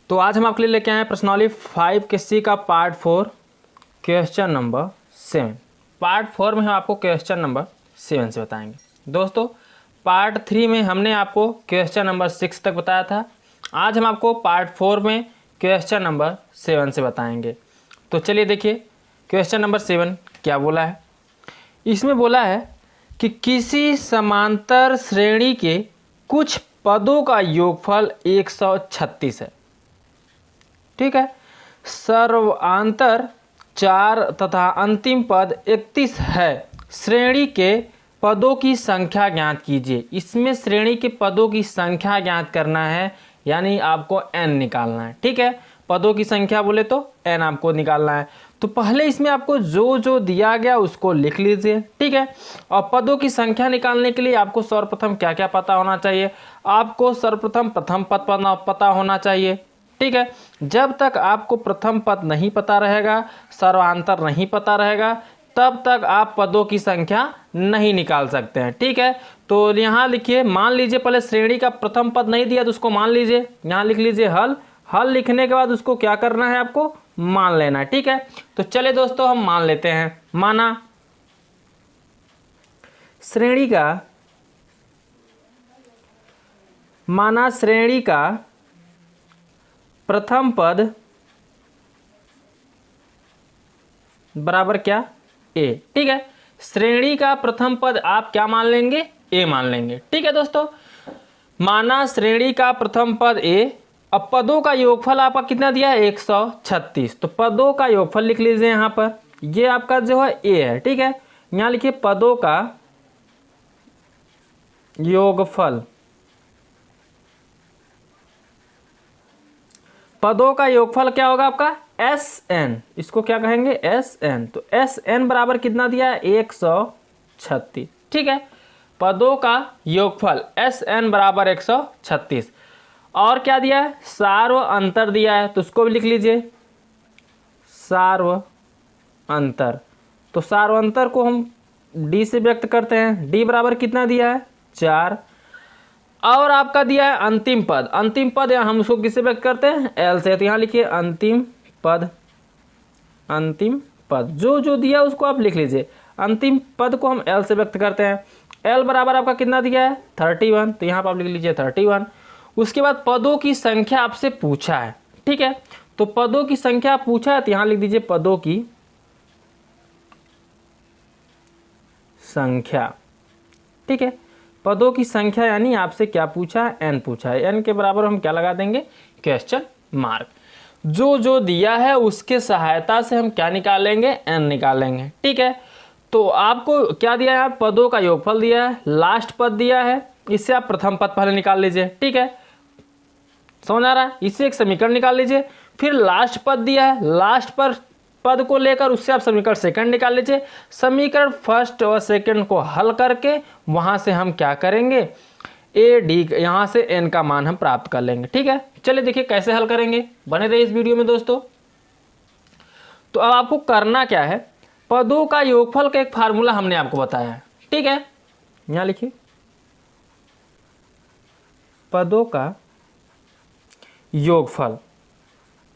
तो आज हम आपके लिए लेके आए हैं प्रश्नावली 5 के सी का पार्ट 4 क्वेश्चन नंबर 7। पार्ट 4 में हम आपको क्वेश्चन नंबर 7 से बताएंगे। दोस्तों पार्ट 3 में हमने आपको क्वेश्चन नंबर 6 तक बताया था। आज हम आपको पार्ट 4 में क्वेश्चन नंबर 7 से बताएंगे। तो चलिए देखिए क्वेश्चन नंबर 7 क्या बोला है। इसमें बोला है कि किसी समांतर श्रेणी के कुछ पदों का योगफल 136 है। ठीक है, सर्वांतर 4 तथा अंतिम पद 31 है। श्रेणी के पदों की संख्या ज्ञात कीजिए। इसमें श्रेणी के पदों की संख्या ज्ञात करना है, यानी आपको n निकालना है। ठीक है, पदों की संख्या बोले तो n आपको निकालना है। तो पहले इसमें आपको जो जो दिया गया उसको लिख लीजिए। ठीक है, और पदों की संख्या निकालने के लिए आपको सर्वप्रथम क्या क्या पता होना चाहिए। आपको सर्वप्रथम प्रथम पद पता होना चाहिए। ठीक है, जब तक आपको प्रथम पद नहीं पता रहेगा, सर्वांतर नहीं पता रहेगा, तब तक आप पदों की संख्या नहीं निकाल सकते हैं। ठीक है, तो यहाँ लिखिए, मान लीजिए पहले श्रेणी का प्रथम पद नहीं दिया तो उसको मान लीजिए, यहाँ लिख लीजिए हल। हल लिखने के बाद उसको क्या करना है, आपको मान लेना है। ठीक है, तो चले दोस्तों हम मान लेते हैं। माना श्रेणी का प्रथम पद बराबर क्या, ए। ठीक है, श्रेणी का प्रथम पद आप क्या मान लेंगे, ए मान लेंगे। ठीक है दोस्तों, माना श्रेणी का प्रथम पद ए। अब पदों का योगफल आपका कितना दिया है, 136। तो पदों का योगफल लिख लीजिए यहाँ पर, ये आपका जो है ए है। ठीक है, यहाँ लिखिए पदों का योगफल। पदों का योगफल क्या होगा आपका, Sn। इसको क्या कहेंगे, Sn। तो Sn बराबर कितना दिया है, 136। ठीक है, पदों का योगफल Sn बराबर 136। और क्या दिया है, सार्व अंतर दिया है, तो उसको भी लिख लीजिए, सार्व अंतर। तो सार्व अंतर को हम d से व्यक्त करते हैं। d बराबर कितना दिया है, 4। और आपका दिया है अंतिम पद। अंतिम पद हम उसको किससे व्यक्त करते हैं, l से। तो यहाँ लिखिए अंतिम पद। अंतिम पद जो जो दिया उसको आप लिख लीजिए। अंतिम पद को हम l से व्यक्त करते हैं। l बराबर आपका कितना दिया है, 31। तो यहाँ पर आप लिख लीजिए 31। उसके बाद पदों की संख्या आपसे पूछा है। ठीक है, तो पदों की संख्या पूछा है, तो यहाँ लिख दीजिए पदों की संख्या। ठीक है, पदों की संख्या यानी आपसे क्या पूछा है, n पूछा है। n के बराबर हम क्या लगा देंगे, क्वेश्चन मार्क। जो जो दिया है उसके सहायता से हम क्या निकालेंगे, n निकालेंगे। ठीक है, तो आपको क्या दिया है, पदों का योगफल दिया है, लास्ट पद दिया है, इससे आप प्रथम पद पहले निकाल लीजिए। ठीक है, समझ आ रहा है, इससे एक समीकरण निकाल लीजिए। फिर लास्ट पद दिया है, लास्ट पर पद को लेकर उससे आप समीकरण सेकंड निकाल लीजिए। समीकरण फर्स्ट और सेकंड को हल करके वहां से हम क्या करेंगे, ए डी यहाँ से एन का मान हम प्राप्त कर लेंगे। ठीक है, चलिए देखिए कैसे हल करेंगे, बने रहिए इस वीडियो में दोस्तों। तो अब आपको करना क्या है, पदों का योगफल का एक फार्मूला हमने आपको बताया है। ठीक है, यहाँ लिखिए पदों का योगफल।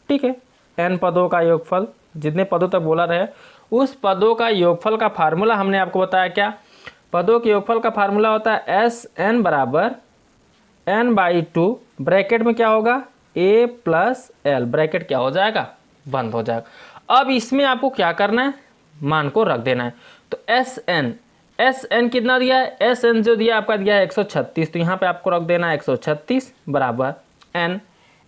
ठीक है, n पदों का योगफल, जितने पदों तक बोला रहे उस पदों का योगफल का फार्मूला हमने आपको बताया। क्या, पदों के योगफल का फार्मूला होता है Sn बराबर n/2। ब्रैकेट में क्या होगा, a प्लस l। ब्रैकेट क्या हो जाएगा, बंद हो जाएगा। अब इसमें आपको क्या करना है, मान को रख देना है। तो Sn कितना दिया है, Sn जो दिया आपका दिया है 136। तो यहाँ पे आपको रख देना है 136 बराबर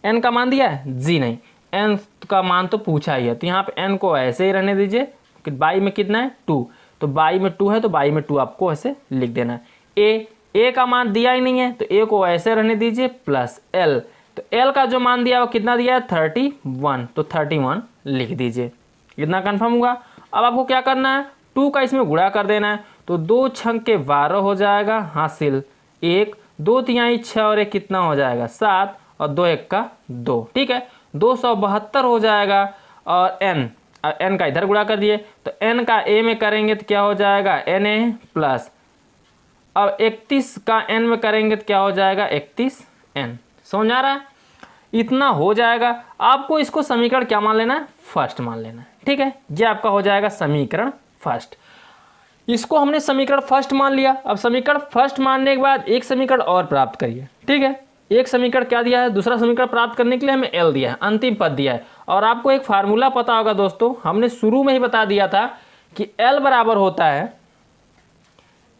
n का मान दिया है, जी नहीं, n का मान तो पूछा ही है। तो यहाँ पे n को ऐसे ही रहने दीजिए कि बाई में कितना है, 2। तो बाई में 2 है, तो बाई में 2 आपको ऐसे लिख देना है। a का मान दिया ही नहीं है, तो a को ऐसे रहने दीजिए प्लस l। तो l का जो मान दिया वो कितना दिया है, 31। तो 31 लिख दीजिए। इतना कन्फर्म हुआ। अब आपको क्या करना है, 2 का इसमें गुणा कर देना है। तो 2 छंग के 12 हो जाएगा हासिल 1, 2 तिहाई 6 और 1 कितना हो जाएगा, 7, और 2 1 का 2। ठीक है, 272 हो जाएगा। और n का इधर गुणा कर दिए, तो n का a में करेंगे तो क्या हो जाएगा, na प्लस, अब 31 का n में करेंगे तो क्या हो जाएगा, 31n। समझ आ रहा है। इतना हो जाएगा। आपको इसको समीकरण क्या मान लेना है, फर्स्ट मान लेना है, ठीक है। ये आपका हो जाएगा समीकरण फर्स्ट। इसको हमने समीकरण फर्स्ट मान लिया। अब समीकरण फर्स्ट मानने के बाद एक समीकरण और प्राप्त करिए, ठीक है। एक समीकरण क्या दिया है, दूसरा समीकरण प्राप्त करने के लिए हमें एल दिया है, अंतिम पद दिया है। और आपको एक फार्मूला पता होगा दोस्तों, हमने शुरू में ही बता दिया था कि एल बराबर होता है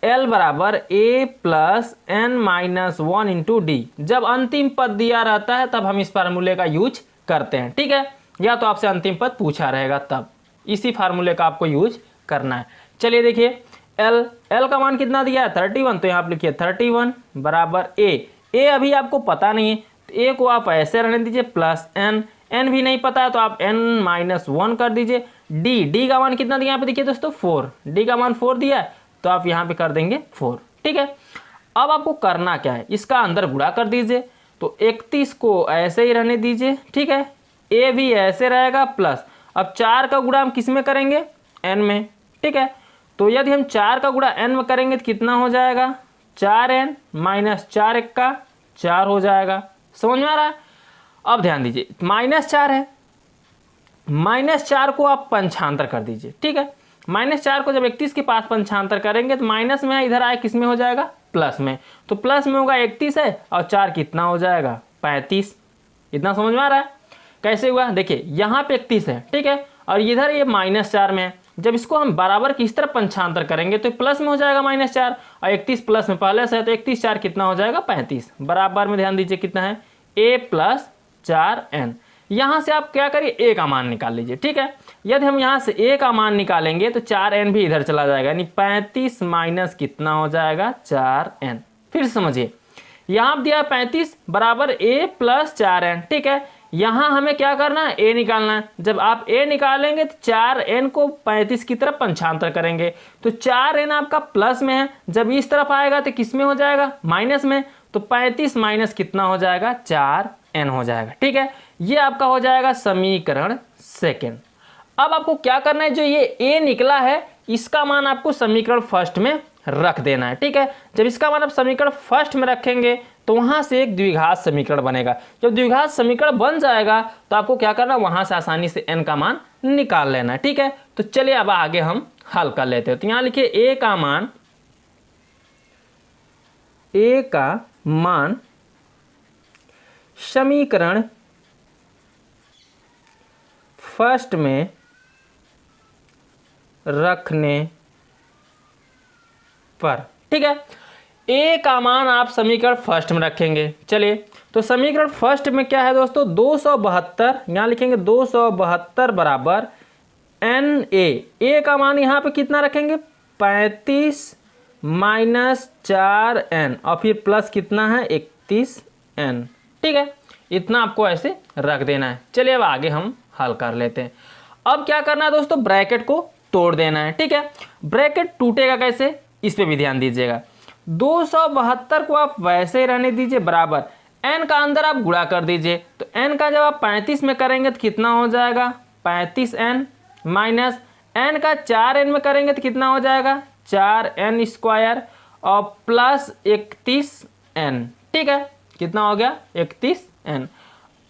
एल बराबर A plus N minus 1 into D. जब अंतिम पद दिया रहता है तब हम इस फार्मूले का यूज करते हैं, ठीक है। या तो आपसे अंतिम पद पूछा रहेगा तब इसी फार्मूले का आपको यूज करना है। चलिए देखिए, एल का मान कितना दिया है 31, तो यहाँ आप लिखिए 31 बराबर ए अभी आपको पता नहीं है तो ए को आप ऐसे रहने दीजिए प्लस एन भी नहीं पता है तो आप एन माइनस 1 कर दीजिए। डी का मान कितना दिया यहाँ पे देखिए दोस्तों 4, डी का मान 4 दिया है तो आप यहाँ पे कर देंगे 4, ठीक है। अब आपको करना क्या है, इसका अंदर गुणा कर दीजिए तो 31 को ऐसे ही रहने दीजिए, ठीक है। ए भी ऐसे रहेगा प्लस, अब 4 का गुणा हम किस में करेंगे, एन में, ठीक है। तो यदि हम 4 का गुणा एन में करेंगे तो कितना हो जाएगा, 4n माइनस 4 1 का 4 हो जाएगा। समझ में आ रहा है। अब ध्यान दीजिए -4 है, -4 को आप पंचांतर कर दीजिए, ठीक है। -4 को जब 31 के पास पंचांतर करेंगे तो माइनस में है, इधर आए किस में हो जाएगा, प्लस में। तो प्लस में होगा 31 है और 4 कितना हो जाएगा 35। इतना समझ में आ रहा है कैसे हुआ। देखिए यहाँ पे 31 है, ठीक है, और इधर ये -4 में है। जब इसको हम बराबर की इस तरफ पंचांतर करेंगे तो प्लस में हो जाएगा -4 और 31 प्लस में पहले से है तो 31 4 कितना हो जाएगा 35। बराबर में ध्यान दीजिए कितना है a प्लस 4n। यहाँ से आप क्या करिए a का मान निकाल लीजिए, ठीक है। यदि हम यहाँ से a का मान निकालेंगे तो 4n भी इधर चला जाएगा, यानी 35 माइनस कितना हो जाएगा 4n। फिर समझिए यहाँ दिया 35 बराबर a प्लस 4n, ठीक है। यहाँ हमें क्या करना है, a निकालना है। जब आप a निकालेंगे तो 4n को 35 की तरफ पंचांतर करेंगे तो 4n आपका प्लस में है, जब इस तरफ आएगा तो किस में हो जाएगा, माइनस में। तो 35 माइनस कितना हो जाएगा 4n हो जाएगा, ठीक है। ये आपका हो जाएगा समीकरण सेकेंड। अब आपको क्या करना है, जो ये a निकला है इसका मान आपको समीकरण फर्स्ट में रख देना है, ठीक है। जब इसका मान आप समीकरण फर्स्ट में रखेंगे तो वहां से एक द्विघात समीकरण बनेगा। जब द्विघात समीकरण बन जाएगा तो आपको क्या करना है, वहां से आसानी से n का मान निकाल लेना है, ठीक है। तो चलिए अब आगे हम हल कर लेते हैं। तो यहाँ लिखिए a का मान समीकरण फर्स्ट में रखने पर, ठीक है। a का मान आप समीकरण फर्स्ट में रखेंगे। चलिए तो समीकरण फर्स्ट में क्या है दोस्तों, 272, यहाँ लिखेंगे 272 बराबर a का मान यहाँ पे कितना रखेंगे 35 माइनस 4n और फिर प्लस कितना है 31n, ठीक है। इतना आपको ऐसे रख देना है। चलिए अब आगे हम हल कर लेते हैं। अब क्या करना है दोस्तों, ब्रैकेट को तोड़ देना है, ठीक है। ब्रैकेट टूटेगा कैसे, इस पे भी ध्यान दीजिएगा। 272 को आप वैसे ही रहने दीजिए बराबर n का अंदर आप गुणा कर दीजिए। तो n का जब आप 35 में करेंगे तो कितना हो जाएगा 35n माइनस n का 4n में करेंगे तो कितना हो जाएगा 4n स्क्वायर और प्लस 31n, ठीक है। कितना हो गया 31n।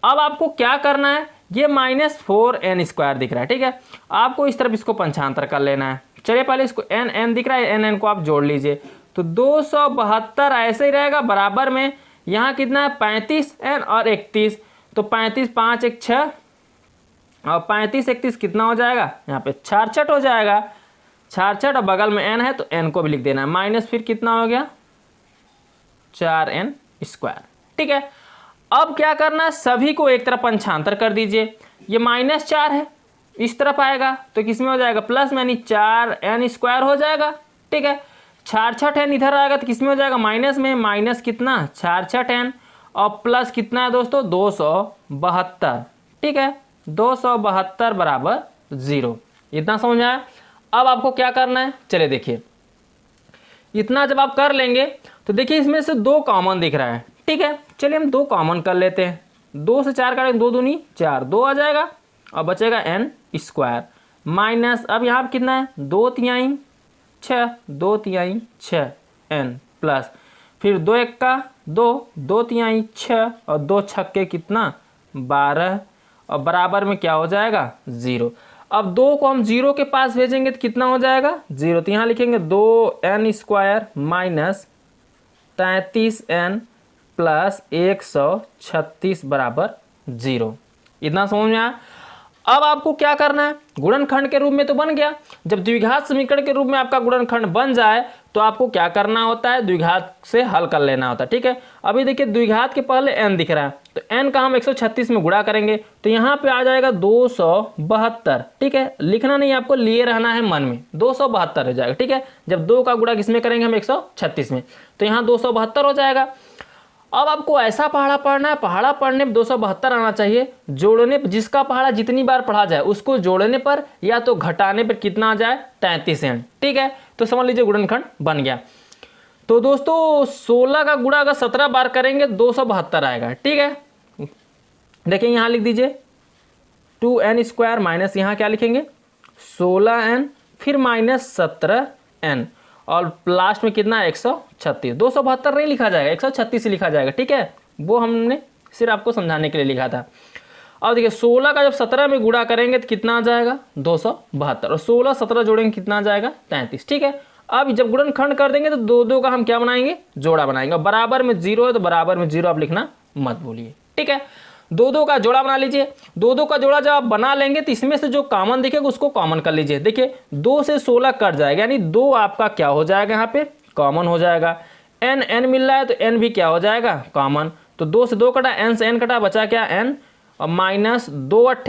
अब आपको क्या करना है, ये -4n स्क्वायर दिख रहा है, ठीक है। आपको इस तरफ इसको पंचांतर कर लेना है। चलिए पहले इसको n दिख रहा है, n को आप जोड़ लीजिए तो 272 ऐसे ही रहेगा बराबर में यहाँ कितना है 35n और 31, तो 35 5 1 6 और 35 31 कितना हो जाएगा, यहाँ पे 66 हो जाएगा। 66 और बगल में n है तो n को भी लिख देना है माइनस, फिर कितना हो गया 4n स्क्वायर, ठीक है। अब क्या करना है, सभी को एक तरफ पंचांतर कर दीजिए। ये -4 है, इस तरफ आएगा तो किस में हो जाएगा प्लस में, यानी 4n स्क्वायर हो जाएगा, ठीक है। 66n इधर आएगा तो किस में हो जाएगा माइनस में, माइनस कितना 66n और प्लस कितना है दोस्तों 272, ठीक है। 272 बराबर 0। इतना समझ में आया। अब आपको क्या करना है, चले देखिए। इतना जब आप कर लेंगे तो देखिए इसमें से 2 कॉमन दिख रहा है, ठीक है। चलिए हम 2 कॉमन कर लेते हैं। 2 से 4 करेंगे 2 दूनी 4, 2 आ जाएगा और बचेगा n स्क्वायर माइनस, अब यहाँ पर कितना है 2 तिहाई 6, 2 तिहाई 6 n प्लस फिर 2 1 का 2, 2 तिहाई 6 और 2 छक्के कितना 12 और बराबर में क्या हो जाएगा 0। अब 2 को हम 0 के पास भेजेंगे तो कितना हो जाएगा 0। तो यहाँ लिखेंगे 2n² माइनस 33n प्लस 136 बराबर 0। इतना समझ में आया। अब आपको क्या करना है, गुणनखंड के रूप में तो बन गया। जब द्विघात समीकरण के रूप में आपका गुणनखंड बन जाए तो आपको क्या करना होता है, द्विघात से हल कर लेना होता है। ठीक है, अभी देखिए द्विघात के पहले n दिख रहा है तो n का हम 136 में गुणा करेंगे तो यहाँ पे आ जाएगा 272। ठीक है, लिखना नहीं आपको, लिए रहना है मन में, 272 हो जाएगा। ठीक है, जब 2 का गुणा किसमें करेंगे हम 136 में, तो यहाँ 272 हो जाएगा। अब आपको ऐसा पहाड़ा पढ़ना है, पहाड़ा पढ़ने में 272 आना चाहिए। जोड़ने पर, जिसका पहाड़ा जितनी बार पढ़ा जाए उसको जोड़ने पर या तो घटाने पर कितना आ जाए 33n। ठीक है, तो समझ लीजिए गुणनखंड बन गया। तो दोस्तों 16 का गुणा अगर 17 बार करेंगे 272 आएगा। ठीक है, देखिए यहाँ लिख दीजिए 2n² माइनस यहाँ क्या लिखेंगे 16n फिर माइनस 17n और लास्ट में कितना 136। 272 नहीं लिखा जाएगा, 136 लिखा जाएगा। ठीक है, वो हमने सिर्फ आपको समझाने के लिए लिखा था। अब देखिए 16 का जब 17 में गुणा करेंगे तो कितना आ जाएगा 272 और 16 17 जोड़ेंगे कितना आ जाएगा 33। ठीक है, अब जब गुणनखंड कर देंगे तो 2 का हम क्या बनाएंगे जोड़ा बनाएंगे। बराबर में 0 है तो बराबर में 0 आप लिखना मत भूलिए। ठीक है, 2 का जोड़ा बना लीजिए। 2 का जोड़ा जब आप बना लेंगे तो इसमें से जो कॉमन दिखेगा उसको कॉमन कर लीजिए। देखिए 2 से 16 कट जाएगा, यानी 2 आपका क्या हो जाएगा यहाँ पे कॉमन हो जाएगा। n मिल रहा है तो n भी क्या हो जाएगा कॉमन। तो 2 से 2 कटा, n से n कटा, बचा क्या n और माइनस 2 8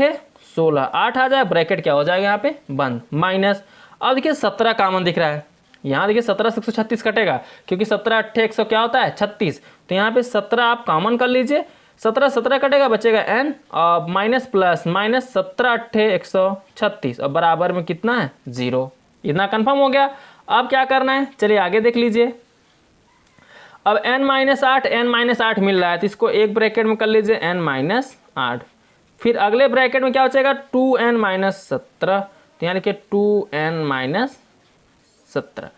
16 8 आ जाए, ब्रैकेट क्या हो जाएगा यहाँ पे बंद माइनस। अब देखिए 17 कॉमन दिख रहा है, यहाँ देखिए 17 से 136 कटेगा क्योंकि 17 8 100 क्या होता है 36। तो यहाँ पे 17 आप कॉमन कर लीजिए, 17 17 कटेगा बचेगा n और माइनस प्लस माइनस 17 8 136 और बराबर में कितना है 0। इतना कंफर्म हो गया। अब क्या करना है चलिए आगे देख लीजिए। अब n-8 मिल रहा है तो इसको एक ब्रैकेट में कर लीजिए n-8, फिर अगले ब्रैकेट में क्या बचेगा 2n-17, तो यानी कि 2n-17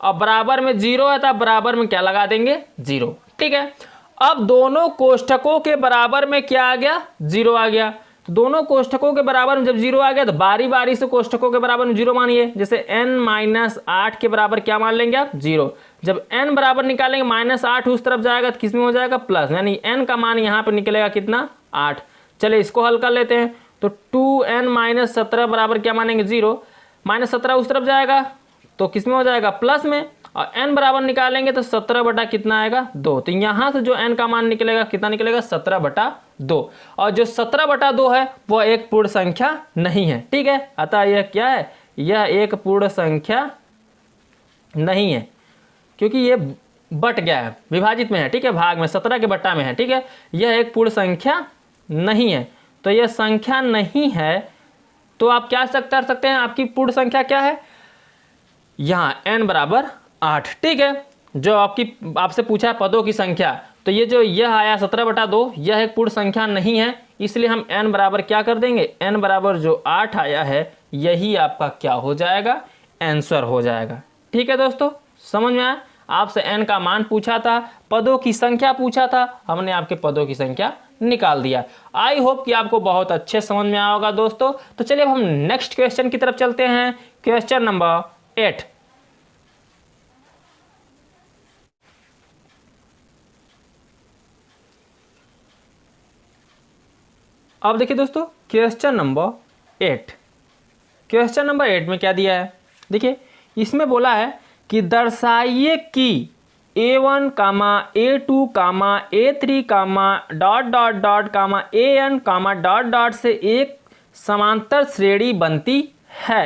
और बराबर में 0 है तो आप बराबर में क्या लगा देंगे 0। ठीक है, अब दोनों कोष्ठकों के बराबर में क्या आ गया 0 आ गया। तो दोनों कोष्ठकों के बराबर में जब 0 आ गया तो बारी बारी से कोष्ठकों के बराबर में 0 मानिए। जैसे n-8 के बराबर क्या मान लेंगे आप 0। जब n बराबर निकालेंगे -8 उस तरफ जाएगा तो किसमें हो जाएगा प्लस, यानी n का मान यहाँ पे निकलेगा कितना 8। चलिए इसको हल कर लेते हैं। तो 2n-17 बराबर क्या मानेंगे 0, -17 उस तरफ जाएगा तो किसमें हो जाएगा प्लस में, और n बराबर निकालेंगे तो 17 बटा कितना आएगा 2। तो यहाँ से जो n का मान निकलेगा कितना निकलेगा 17 बटा 2, और जो 17 बटा 2 है वह एक पूर्ण संख्या नहीं है। ठीक है, अतः यह क्या है, यह एक पूर्ण संख्या नहीं है क्योंकि ये बट गया है, विभाजित में है। ठीक है, भाग में 17 के बट्टा में है। ठीक है, यह एक पूर्ण संख्या नहीं है। तो यह संख्या नहीं है तो आप क्या कर सकते हैं, आपकी पूर्ण संख्या क्या है यहाँ n बराबर 8। ठीक है, जो आपसे पूछा है पदों की संख्या, तो ये जो यह आया 17 बटा 2 यह एक पूर्ण संख्या नहीं है, इसलिए हम n बराबर क्या कर देंगे, n बराबर जो 8 आया है यही आपका क्या हो जाएगा आंसर हो जाएगा। ठीक है दोस्तों, समझ में आया। आपसे n का मान पूछा था, पदों की संख्या पूछा था, हमने आपके पदों की संख्या निकाल दिया। आई होप कि आपको बहुत अच्छे समझ में आया होगा दोस्तों। तो चलिए अब हम नेक्स्ट क्वेश्चन की तरफ चलते हैं, क्वेश्चन नंबर 8। अब देखिए दोस्तों क्वेश्चन नंबर 8, क्वेश्चन नंबर 8 में क्या दिया है, देखिए इसमें बोला है कि दर्शाइए कि a1, a2, a3, an, से एक समांतर श्रेणी बनती है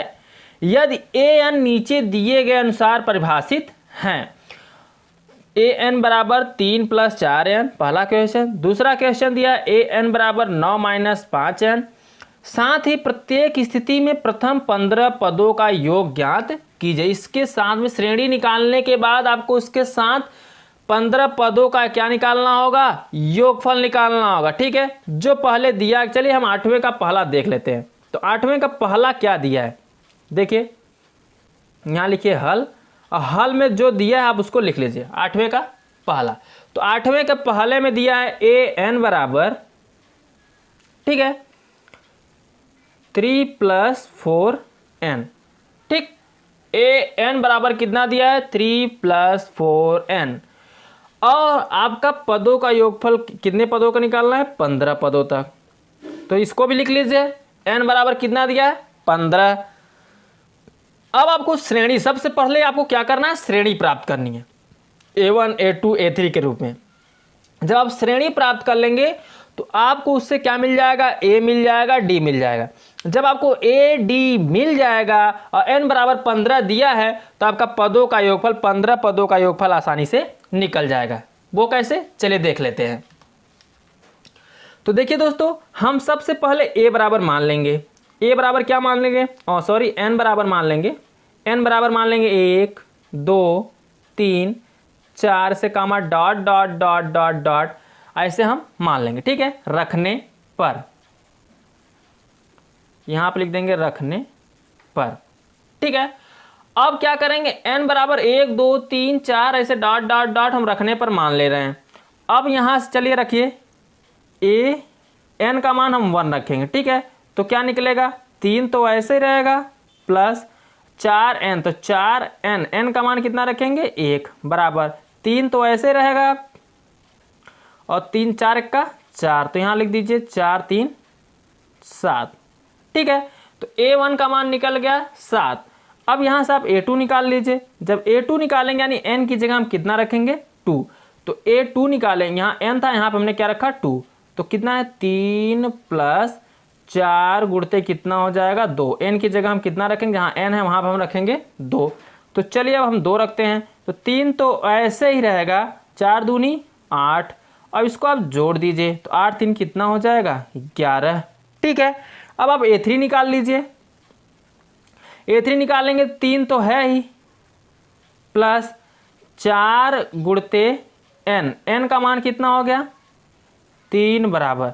यदि an नीचे दिए गए अनुसार परिभाषित हैं। an बराबर 3 + 4n पहला क्वेश्चन। दूसरा क्वेश्चन दिया an बराबर 9 - 5n। साथ ही प्रत्येक स्थिति में प्रथम 15 पदों का योग ज्ञात कीजिए। इसके साथ में श्रेणी निकालने के बाद आपको इसके साथ 15 पदों का क्या निकालना होगा, योगफल निकालना होगा। ठीक है, जो पहले दिया, चलिए हम 8वें का पहला देख लेते हैं। तो 8वें का पहला क्या दिया है, देखिए यहाँ लिखिए हल, और हल में जो दिया है आप उसको लिख लीजिए। 8वें का पहला, तो 8वें के पहले में दिया है an बराबर ठीक है, 3 + 4n, ठीक। an बराबर कितना दिया है, 3 + 4n। और आपका पदों का योगफल कितने पदों का निकालना है, 15 पदों तक। तो इसको भी लिख लीजिए, n बराबर कितना दिया है, 15। अब आपको श्रेणी, सबसे पहले आपको क्या करना है, श्रेणी प्राप्त करनी है A1 A2 A3 के रूप में। जब आप श्रेणी प्राप्त कर लेंगे तो आपको उससे क्या मिल जाएगा, A मिल जाएगा, D मिल जाएगा। जब आपको A D मिल जाएगा और n बराबर 15 दिया है तो आपका पदों का योगफल, 15 पदों का योगफल आसानी से निकल जाएगा। वो कैसे, चलिए देख लेते हैं। तो देखिए दोस्तों, हम सबसे पहले A बराबर मान लेंगे। A बराबर क्या मान लेंगे, सॉरी n बराबर मान लेंगे। n बराबर मान लेंगे 1 2 3 4 से comma dot dot dot dot dot, ऐसे हम मान लेंगे, ठीक है। रखने पर, यहां पर लिख देंगे रखने पर, ठीक है। अब क्या करेंगे, n बराबर 1 2 3 4 ऐसे डॉट डॉट डॉट हम रखने पर मान ले रहे हैं। अब यहां से चलिए रखिए, n का मान हम 1 रखेंगे, ठीक है। तो क्या निकलेगा, 3 तो ऐसे ही रहेगा प्लस 4n, तो 4n, n का मान कितना रखेंगे, 1 बराबर 3 तो ऐसे रहेगा और 3 4 का 4, तो यहाँ लिख दीजिए 4 3 7, ठीक है। तो A1 का मान निकल गया 7। अब यहाँ से आप A2 निकाल लीजिए। जब A2 निकालेंगे यानी n की जगह हम कितना रखेंगे, 2, तो A2 निकालेंगे, यहाँ n था, यहाँ पे हमने क्या रखा, 2, तो कितना है, 3 + 4 गुणते कितना हो जाएगा, 2। n की जगह हम कितना रखेंगे, जहाँ n है वहाँ पर हम रखेंगे 2। तो चलिए अब हम 2 रखते हैं, तो 3 तो ऐसे ही रहेगा, 4 दूनी 8। अब इसको आप जोड़ दीजिए, तो 8 3 कितना हो जाएगा, 11, ठीक है। अब आप A3 निकाल लीजिए। A3 निकालेंगे, 3 तो है ही प्लस 4 गुणते n, n का मान कितना हो गया, 3 बराबर,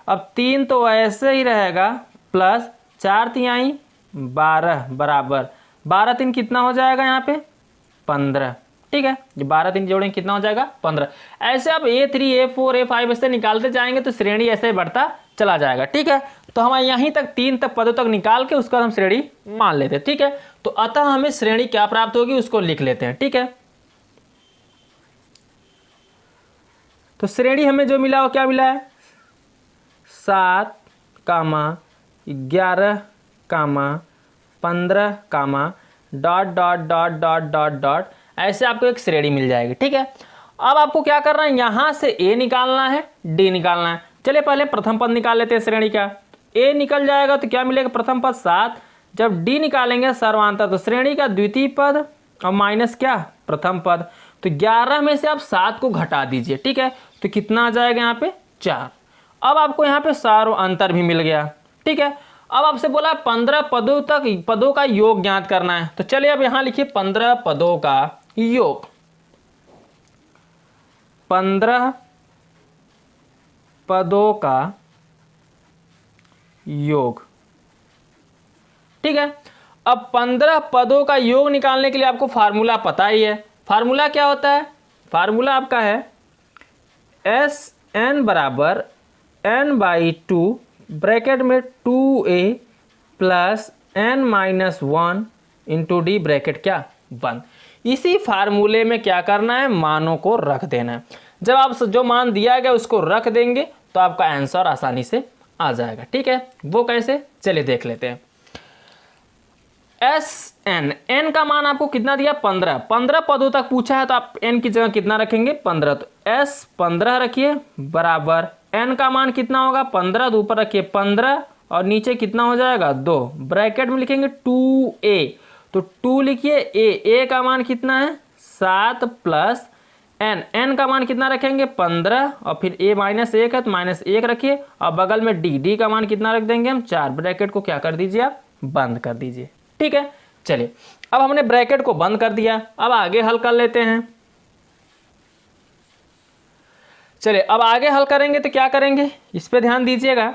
अब 3 तो ऐसे ही रहेगा प्लस 4 तिहाई 12 बराबर 12 3 कितना हो जाएगा, यहाँ पे 15, ठीक है। जब 12 3 जोड़ेंगे कितना हो जाएगा, 15। ऐसे आप A3 A4 A5 ऐसे निकालते जाएंगे तो श्रेणी ऐसे बढ़ता चला जाएगा, ठीक है। तो हम यहीं तक 3 तक पदों तक निकाल के उसका हम श्रेणी मान लेते हैं, ठीक है। तो अतः हमें श्रेणी क्या प्राप्त होगी उसको लिख लेते हैं, ठीक है। तो श्रेणी हमें जो मिला वो क्या मिला है, 7, 11, 15, dot dot dot dot dot dot, ऐसे आपको एक श्रेणी मिल जाएगी, ठीक है। अब आपको क्या करना है, यहां से A निकालना है, D निकालना है। चलिए पहले प्रथम पद निकाल लेते हैं श्रेणी का। A निकल जाएगा तो क्या मिलेगा, प्रथम पद 7, जब D निकालेंगे सर्वांतर, तो श्रेणी का द्वितीय पद और माइनस क्या, प्रथम पद। तो 11 में से आप 7 को घटा दीजिए, ठीक है। तो कितना आ जाएगा यहाँ पे, 4। अब आपको यहाँ पे सर्वांतर भी मिल गया, ठीक है। अब आपसे बोला 15 पदों तक पदों का योग ज्ञात करना है। तो चलिए अब यहाँ लिखिए 15 पदों का योग, 15 पदों का योग, ठीक है। अब 15 पदों का योग निकालने के लिए आपको फार्मूला पता ही है। फार्मूला क्या होता है, फार्मूला आपका है Sn बराबर n/2 ब्रैकेट में 2a प्लस n-1 इंटू डी ब्रैकेट क्या, 1। इसी फार्मूले में क्या करना है, मानों को रख देना है। जब आप जो मान दिया गया उसको रख देंगे तो आपका आंसर आसानी से आ जाएगा, ठीक है। वो कैसे, चलिए देख लेते हैं। Sn, n का मान आपको कितना दिया, 15 पदों तक पूछा है तो आप n की जगह कितना रखेंगे, 15। तो S 15 रखिए बराबर n का मान कितना होगा, 15, तो ऊपर रखिए 15 और नीचे कितना हो जाएगा, 2, ब्रैकेट में लिखेंगे 2a, तो 2 लिखिए, a का मान कितना है, 7 प्लस n का मान कितना रखेंगे, 15, और फिर a -1 है तो -1 रखिए, और बगल में d का मान कितना रख देंगे हम, 4। ब्रैकेट को क्या कर दीजिए आप, बंद कर दीजिए, ठीक है। चलिए अब हमने ब्रैकेट को बंद कर दिया, अब आगे हल कर लेते हैं। चलिए अब आगे हल करेंगे तो क्या करेंगे, इस पे ध्यान दीजिएगा।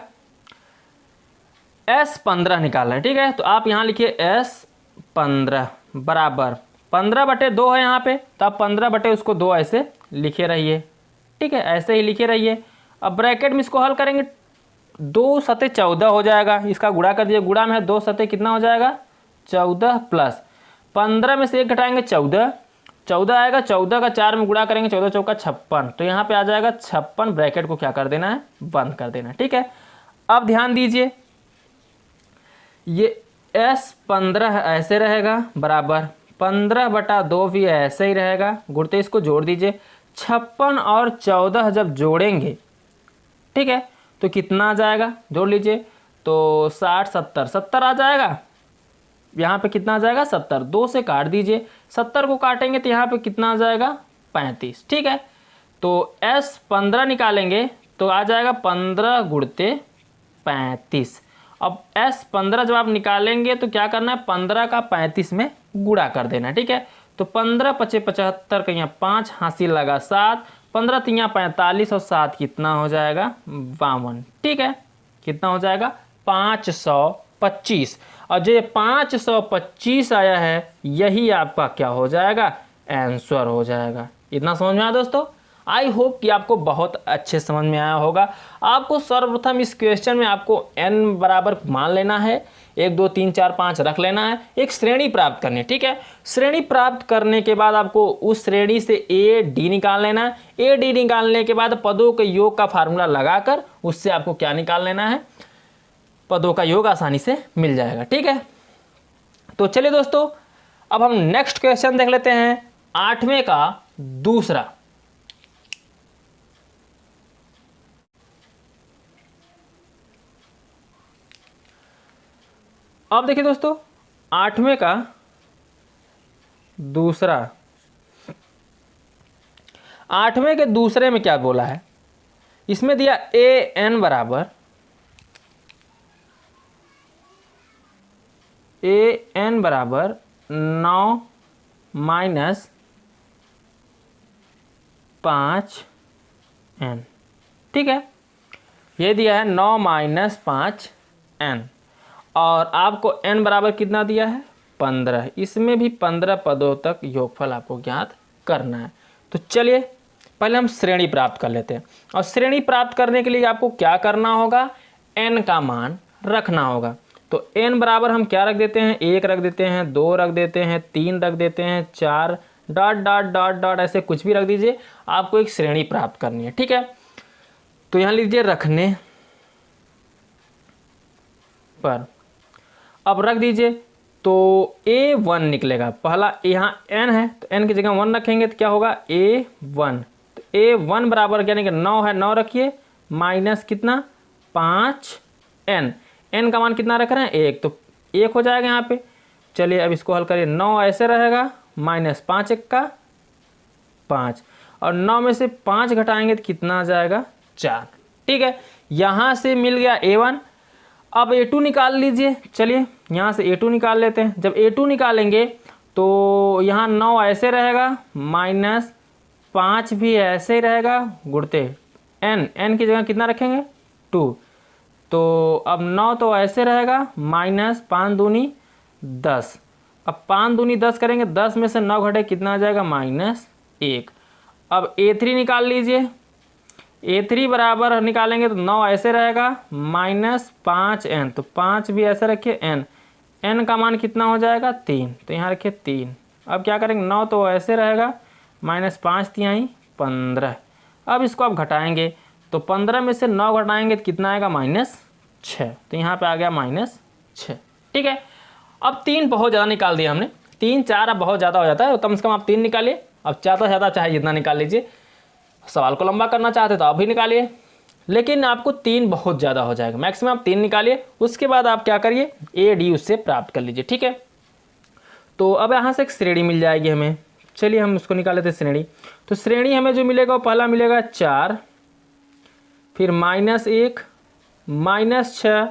S 15 निकालना है, ठीक है। तो आप यहाँ लिखिए S 15 बराबर 15/2 है यहाँ पे, तो आप 15/ उसको 2 ऐसे लिखे रहिए, ठीक है, ऐसे ही लिखे रहिए। अब ब्रैकेट में इसको हल करेंगे, 2 सते 14 हो जाएगा, इसका गुणा कर दीजिए, गुणा में है 2 सते कितना हो जाएगा 14 प्लस 15 में से 1 घटाएंगे 14, 14 आएगा, 14 का 4 में गुणा करेंगे, 14 चौका 56, तो यहाँ पे आ जाएगा 56, ब्रैकेट को क्या कर देना है बंद कर देना है। ठीक है, अब ध्यान दीजिए ये S15 ऐसे रहेगा बराबर 15/2 भी ऐसे ही रहेगा, गुणते इसको जोड़ दीजिए, 56 और 14 जब जोड़ेंगे ठीक है तो कितना आ जाएगा जोड़ लीजिए, तो 60 70 70 आ जाएगा, यहाँ पे कितना आ जाएगा 70, 2 से काट दीजिए, 70 को काटेंगे तो यहाँ पे कितना आ जाएगा 35। ठीक है, तो S15 निकालेंगे तो आ जाएगा 15 गुणते 35। अब S15 जब आप निकालेंगे तो क्या करना है 15 का 35 में गुणा कर देना है। ठीक है, तो 15 पचे 75 का यहाँ 5 हासिल लगा 7, 15 तिया 45 और 7 कितना हो जाएगा 52। ठीक है, कितना हो जाएगा 525, और जो 525 आया है यही आपका क्या हो जाएगा आंसर हो जाएगा। इतना समझ में आया दोस्तों? आई होप कि आपको बहुत अच्छे समझ में आया होगा। आपको सर्वप्रथम इस क्वेश्चन में आपको n बराबर मान लेना है, 1 2 3 4 5 रख लेना है, एक श्रेणी प्राप्त करनी है। ठीक है, श्रेणी प्राप्त करने के बाद आपको उस श्रेणी से ए डी निकाल लेना है, ए डी निकालने के बाद पदों के योग का फार्मूला लगाकर उससे आपको क्या निकाल लेना है, पदों का योग आसानी से मिल जाएगा। ठीक है, तो चलिए दोस्तों अब हम नेक्स्ट क्वेश्चन देख लेते हैं, 8वें का दूसरा। अब देखिए दोस्तों 8वें का दूसरा, 8वें के दूसरे में क्या बोला है, इसमें दिया ए एन बराबर an बराबर 9 माइनस 5n। ठीक है, ये दिया है 9 माइनस 5n, और आपको n बराबर कितना दिया है 15, इसमें भी 15 पदों तक योगफल आपको ज्ञात करना है। तो चलिए पहले हम श्रेणी प्राप्त कर लेते हैं, और श्रेणी प्राप्त करने के लिए आपको क्या करना होगा, n का मान रखना होगा। तो n बराबर हम क्या रख देते हैं, 1 रख देते हैं, 2 रख देते हैं, 3 रख देते हैं, 4 डॉट डॉट डॉट डॉट ऐसे कुछ भी रख दीजिए, आपको एक श्रेणी प्राप्त करनी है। ठीक है, तो यहाँ लीजिए रखने पर, अब रख दीजिए, तो A1 निकलेगा, पहला यहाँ n है तो n की जगह 1 रखेंगे तो क्या होगा A1, तो A1 बराबर यानी कि 9 है, 9 रखिए माइनस कितना 5n, n का मान कितना रख रहे हैं 1, तो 1 हो जाएगा यहाँ पे। चलिए अब इसको हल करिए, 9 ऐसे रहेगा माइनस 5 1 का 5, और 9 में से 5 घटाएंगे तो कितना आ जाएगा 4। ठीक है, यहाँ से मिल गया A1। अब A2 निकाल लीजिए, चलिए यहाँ से A2 निकाल लेते हैं। जब A2 निकालेंगे तो यहाँ 9 ऐसे रहेगा माइनस 5 भी ऐसे ही रहेगा, गुणते n की जगह कितना रखेंगे 2, तो अब 9 तो ऐसे रहेगा माइनस 5 दूनी 10, अब 5 दूनी 10 करेंगे, 10 में से 9 घटे कितना आ जाएगा -1। अब A3 निकाल लीजिए, A3 बराबर निकालेंगे तो 9 ऐसे रहेगा -5n, तो 5 भी ऐसे रखिए, n का मान कितना हो जाएगा 3, तो यहाँ रखिए 3। अब क्या करेंगे, 9 तो ऐसे रहेगा -5 तिहाई 15। अब इसको आप घटाएंगे तो 15 में से 9 घटाएंगे तो कितना आएगा -6, तो यहाँ पे आ गया -6। ठीक है, अब 3 बहुत ज़्यादा निकाल दिया हमने, 3 4 अब बहुत ज़्यादा हो जाता है, तो कम से कम आप 3 निकालिए। अब ज़्यादा से ज़्यादा चाहे जितना निकाल लीजिए, सवाल को लंबा करना चाहते तो आप भी निकालिए, लेकिन आपको 3 बहुत ज़्यादा हो जाएगा, मैक्सिमम आप 3 निकालिए। उसके बाद आप क्या करिए, ए डी उससे प्राप्त कर लीजिए। ठीक है, तो अब यहाँ से एक श्रेणी मिल जाएगी हमें, चलिए हम उसको निकाल लेते हैं श्रेणी। तो श्रेणी हमें जो मिलेगा वो पहला मिलेगा 4, फिर -1 -6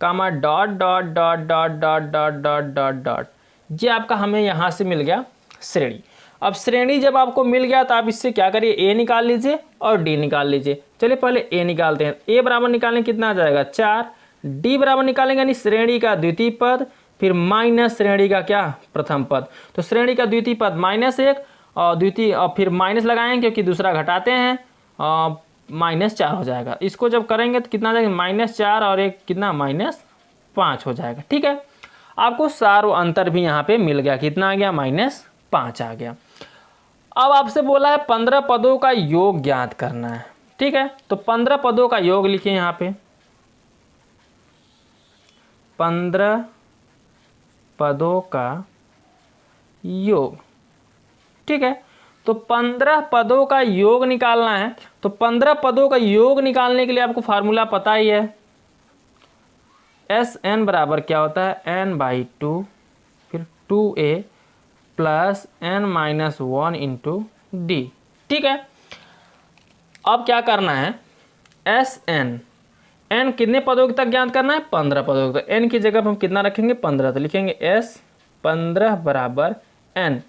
comma dot dot dot dot dot dot dot dot dot, ये आपका हमें यहाँ से मिल गया श्रेणी। अब श्रेणी जब आपको मिल गया तो आप इससे क्या करिए, ए निकाल लीजिए और डी निकाल लीजिए। चलिए पहले ए निकालते हैं, ए बराबर निकालेंगे कितना आ जाएगा 4, डी बराबर निकालेंगे यानी श्रेणी का द्वितीय पद, फिर माइनस श्रेणी का क्या प्रथम पद। तो श्रेणी का द्वितीय पद -1 और द्वितीय, और फिर माइनस लगाएंगे क्योंकि दूसरा घटाते हैं, -4 हो जाएगा। इसको जब करेंगे तो कितना आ जाएगा, -4 और एक कितना -5 हो जाएगा। ठीक है, आपको सार्व अंतर भी यहाँ पे मिल गया, कितना आ गया -5 आ गया। अब आपसे बोला है 15 पदों का योग ज्ञात करना है। ठीक है, तो 15 पदों का योग लिखिए यहाँ पे, 15 पदों का योग। ठीक है, तो 15 पदों का योग निकालना है। तो 15 पदों का योग निकालने के लिए आपको फार्मूला पता ही है, SN बराबर क्या होता है, n/2 फिर 2a plus n-1 into D. ठीक है, अब क्या करना है, SN, n कितने पदों तक ज्ञात करना है, 15 पदों तक। n की जगह पर हम कितना रखेंगे, 15, तो लिखेंगे S 15 बराबर n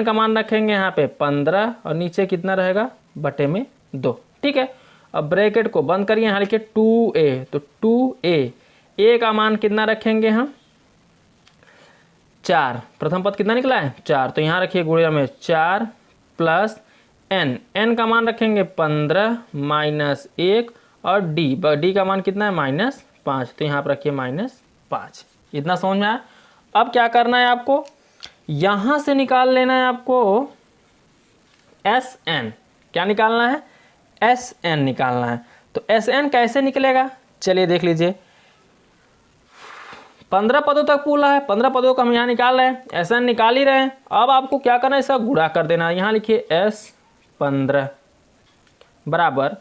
का मान रखेंगे यहाँ पे 15 और नीचे कितना रहेगा, बटे में 2। ठीक है, अब ब्रैकेट को बंद करिए, यहाँ लिखिए 2a, तो 2a का मान कितना रखेंगे हम, 4। प्रथम पद कितना निकला है, 4, तो यहाँ रखिए गुणिया में 4 प्लस n का मान रखेंगे 15 -1 और d का मान कितना है -5, तो यहाँ पर रखिए -5। इतना समझ में आया। अब क्या करना है आपको, यहाँ से निकाल लेना है आपको SN। क्या निकालना है, SN निकालना है। तो SN कैसे निकलेगा, चलिए देख लीजिए। 15 पदों तक पूरा है, 15 पदों का हम यहाँ निकाल रहे हैं, SN निकाल ही रहे हैं। अब आपको क्या करना है, इसका गुणा कर देना है। यहाँ लिखिए S15 बराबर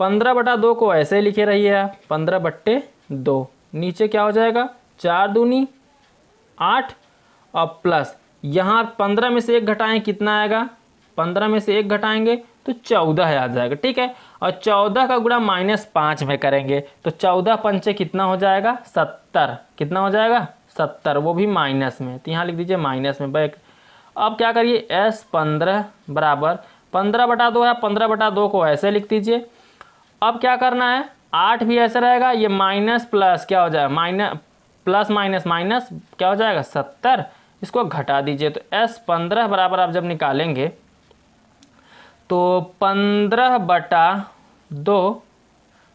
15/2 को ऐसे लिखे रहिए आप, 15/2। नीचे क्या हो जाएगा, 4 दूनी 8 और प्लस यहाँ 15 में से 1 घटाएं, कितना आएगा, 15 में से 1 घटाएंगे तो 14 आ जाएगा। ठीक है, और 14 का गुणा -5 में करेंगे तो 14 पंचे कितना हो जाएगा, 70। कितना हो जाएगा, 70, वो भी माइनस में, तो यहाँ लिख दीजिए माइनस में बैक। अब क्या करिए, S15 बराबर 15/2 है, 15/2 को ऐसे लिख दीजिए। अब क्या करना है, 8 भी ऐसे रहेगा, ये माइनस प्लस क्या हो जाएगा, प्लस माइनस माइनस क्या हो जाएगा 70, इसको घटा दीजिए। तो S15 बराबर आप जब निकालेंगे तो 15/2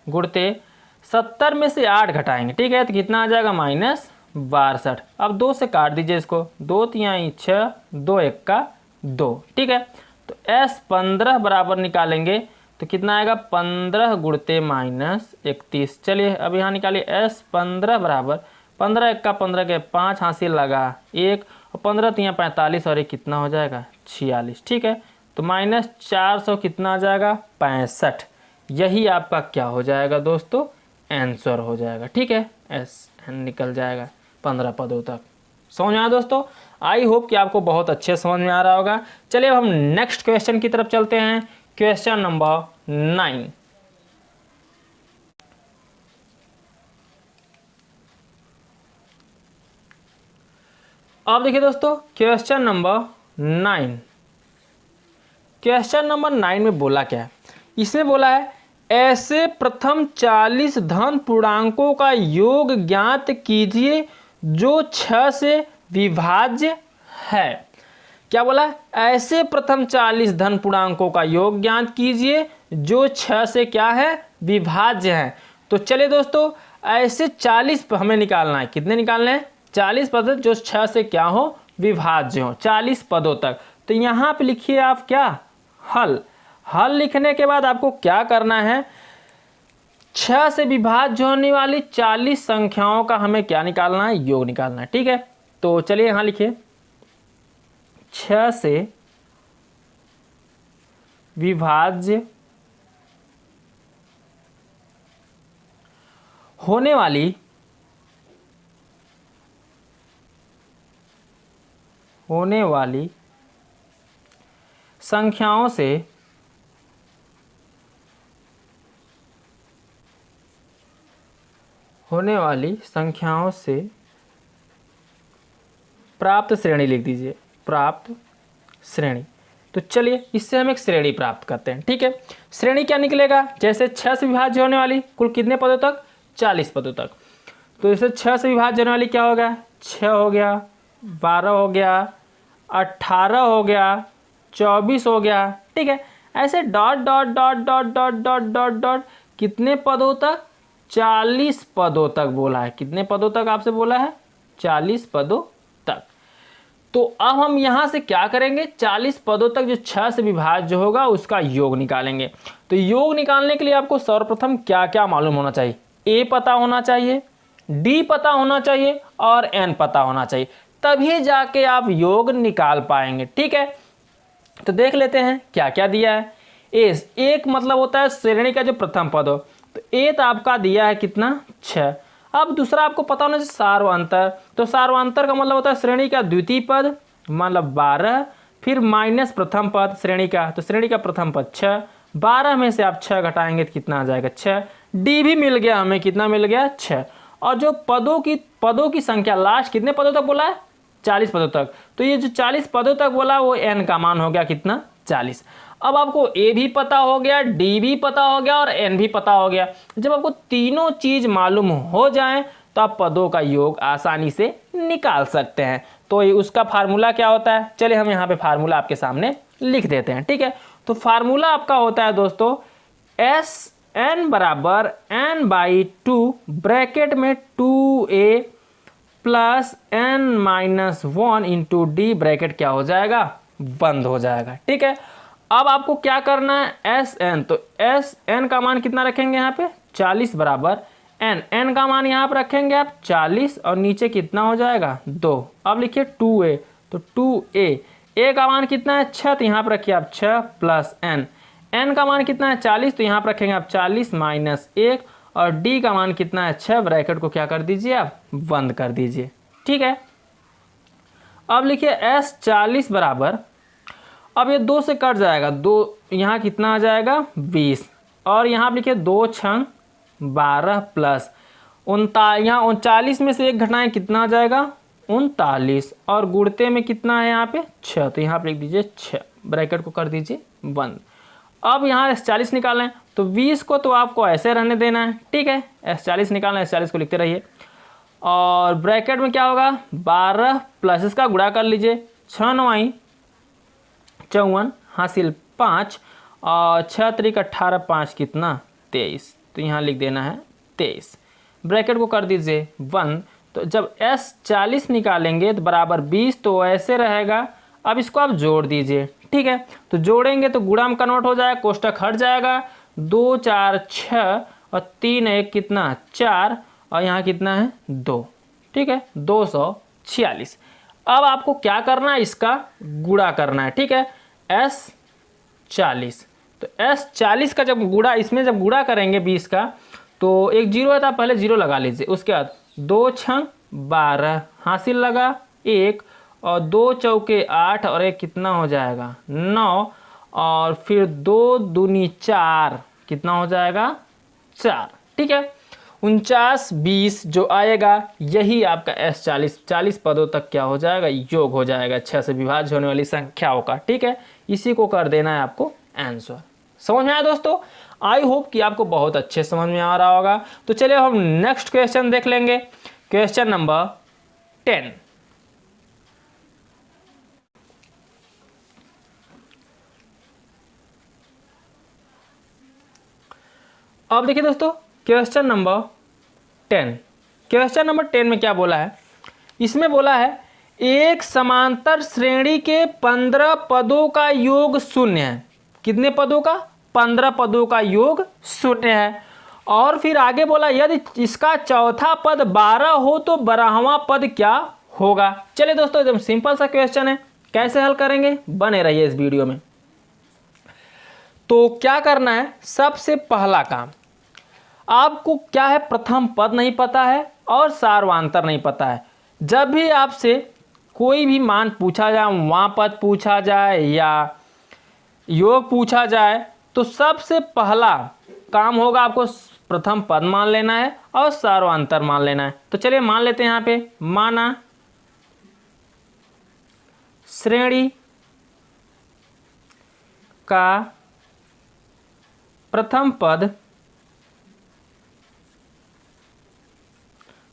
गुणते 70 में से 8 घटाएंगे। ठीक है, तो कितना आ जाएगा -62। अब 2 से काट दीजिए इसको, 2 तिहाई 6, 2 1 का 2। ठीक है, तो S15 बराबर निकालेंगे तो कितना आएगा, 15 गुणते -31। चलिए अब यहाँ निकालिए, S15 बराबर 15 1 का 15 के 5 हासिल लगा 1 और 15 तिहाई 45 और 1 कितना हो जाएगा 46। ठीक है, तो -400 कितना आ जाएगा 65। यही आपका क्या हो जाएगा दोस्तों, आंसर हो जाएगा। ठीक है, SN निकल जाएगा 15 पदों तक। समझ में आया दोस्तों, आई होप कि आपको बहुत अच्छे समझ में आ रहा होगा। चलिए अब हम नेक्स्ट क्वेश्चन की तरफ चलते हैं, क्वेश्चन नंबर 9। अब देखिए दोस्तों, क्वेश्चन नंबर 9। क्वेश्चन नंबर 9 में बोला क्या है, इसमें बोला है ऐसे प्रथम 40 धन पूर्णांकों का योग ज्ञात कीजिए जो 6 से विभाज्य है। क्या बोला है, ऐसे प्रथम 40 धन पूर्णांकों का योग ज्ञात कीजिए जो 6 से क्या है, विभाज्य है। तो चलिए दोस्तों, ऐसे 40 हमें निकालना है, कितने निकालने हैं, 40 पद जो 6 से क्या हो, विभाज्य हो, 40 पदों तक। तो यहाँ पे लिखिए आप क्या, हल। हल लिखने के बाद आपको क्या करना है, 6 से विभाज्य होने वाली 40 संख्याओं का हमें क्या निकालना है, योग निकालना है। ठीक है, तो चलिए यहाँ लिखिए, 6 से विभाज्य होने वाली संख्याओं से प्राप्त श्रेणी लिख दीजिए, प्राप्त श्रेणी। तो चलिए इससे हम एक श्रेणी प्राप्त करते हैं। ठीक है, श्रेणी क्या निकलेगा, जैसे 6 से विभाज्य होने वाली कुल कितने पदों तक, 40 पदों तक। तो जैसे 6 से विभाज्य होने वाली क्या हो गया, 6 हो गया, 12 हो गया, 18 हो गया, 24 हो गया। ठीक है, ऐसे dot dot dot dot dot dot dot dot कितने पदों तक, 40 पदों तक बोला है। कितने पदों तक आपसे बोला है, 40 पदों तक। तो अब हम यहां से क्या करेंगे, 40 पदों तक जो 6 से विभाज्य होगा उसका योग निकालेंगे। तो योग निकालने के लिए आपको सर्वप्रथम क्या क्या मालूम होना चाहिए, ए पता होना चाहिए, डी पता होना चाहिए और एन पता होना चाहिए, तभी जाके आप योग निकाल पाएंगे। ठीक है, तो देख लेते हैं क्या क्या दिया है। एक मतलब होता है श्रेणी का जो प्रथम पद हो, तो ए तो आपका दिया है कितना, 6। अब दूसरा आपको पता होना चाहिए सार्वंतर, तो सार्वंतर का मतलब होता है श्रेणी का द्वितीय पद मतलब 12, फिर माइनस प्रथम पद श्रेणी का, तो श्रेणी का प्रथम पद 6, 12 में से आप 6 घटाएंगे तो कितना आ जाएगा, 6। डी भी मिल गया हमें, कितना मिल गया, 6। और जो पदों की संख्या लास्ट कितने पदों तक बोला है, 40 पदों तक, तो ये जो 40 पदों तक बोला वो एन का मान हो गया कितना, 40। अब आपको ए भी पता हो गया, डी भी पता हो गया और एन भी पता हो गया। जब आपको तीनों चीज मालूम हो जाए तो आप पदों का योग आसानी से निकाल सकते हैं। तो उसका फार्मूला क्या होता है, चलिए हम यहाँ पे फार्मूला आपके सामने लिख देते हैं। ठीक है, तो फार्मूला आपका होता है दोस्तों एस एन बराबर n/2 ब्रैकेट में 2a प्लस n-1 इंटू डी ब्रैकेट क्या हो जाएगा, बंद हो जाएगा। ठीक है, अब आपको क्या करना है, एस एन, तो एस एन का मान कितना रखेंगे यहाँ पे, 40 बराबर एन का मान यहाँ पर रखेंगे आप 40 और नीचे कितना हो जाएगा, 2। अब लिखिए 2a, तो 2a का मान कितना है, 6, तो यहाँ पर रखिए आप 6 प्लस एन का मान कितना है 40, तो यहाँ पर रखेंगे आप 40 माइनस 1 और डी का मान कितना है 6, ब्रैकेट को क्या कर दीजिए आप, बंद कर दीजिए। ठीक है, अब लिखिए एस 40 बराबर, अब ये 2 से कट जाएगा, 2 यहाँ कितना आ जाएगा 20 और यहाँ लिखिए 2 छंग 12 प्लस यहाँ 39 में से 1 घटाएं कितना आ जाएगा 39 और गुणते में कितना है यहाँ पे 6, तो यहाँ पे लिख दीजिए 6, ब्रैकेट को कर दीजिए बंद। अब यहाँ S40 निकालना है, तो 20 को तो आपको ऐसे रहने देना है। ठीक है, S40 निकालना है, S40 को लिखते रहिए और ब्रैकेट में क्या होगा 12 प्लस इसका गुणा कर लीजिए, 6 9 54 हासिल 5 और 6 3 18 5 कितना 23, तो यहाँ लिख देना है 23, ब्रैकेट को कर दीजिए 1। तो जब S40 निकालेंगे तो बराबर 20, तो ऐसे रहेगा। अब इसको आप जोड़ दीजिए। ठीक है, तो जोड़ेंगे तो गुणा में कन्वर्ट हो जाएगा, कोष्टक हट जाएगा, 2 4 6 और 3 1 कितना 4 और यहाँ कितना है 2। ठीक है, 246। अब आपको क्या करना है, इसका गुणा करना है। ठीक है, S40, तो S40 का जब गुणा, इसमें जब गुणा करेंगे 20 का, तो एक जीरो है तो आप पहले जीरो लगा लीजिए, उसके बाद 2 छंग 12 हासिल लगा 1 और 2 चौके 8 और 1 कितना हो जाएगा 9 और फिर 2 दूनी 4 कितना हो जाएगा 4। ठीक है, 49 20 जो आएगा यही आपका S40 40 पदों तक क्या हो जाएगा, योग हो जाएगा 6 से विभाज्य होने वाली संख्याओं का। ठीक है, इसी को कर देना है आपको आंसर। समझ में आया दोस्तों, आई होप कि आपको बहुत अच्छे समझ में आ रहा होगा। तो चलिए हम नेक्स्ट क्वेश्चन देख लेंगे, क्वेश्चन नंबर 10। अब देखिए दोस्तों क्वेश्चन नंबर 10, क्वेश्चन नंबर 10 में क्या बोला है, इसमें बोला है एक समांतर श्रेणी के 15 पदों का योग 0 है। कितने पदों का, 15 पदों का योग 0 है। और फिर आगे बोला यदि इसका चौथा पद 12 हो तो 12वां पद क्या होगा। चलिए दोस्तों एकदम सिंपल सा क्वेश्चन है, कैसे हल करेंगे बने रहिए इस वीडियो में। तो क्या करना है, सबसे पहला काम आपको क्या है, प्रथम पद नहीं पता है और सार्वंतर नहीं पता है। जब भी आपसे कोई भी मान पूछा जाए, वहाँ पद पूछा जाए या योग पूछा जाए, तो सबसे पहला काम होगा आपको प्रथम पद मान लेना है और सार्वंतर मान लेना है। तो चलिए मान लेते हैं यहाँ पे, माना श्रेणी का प्रथम पद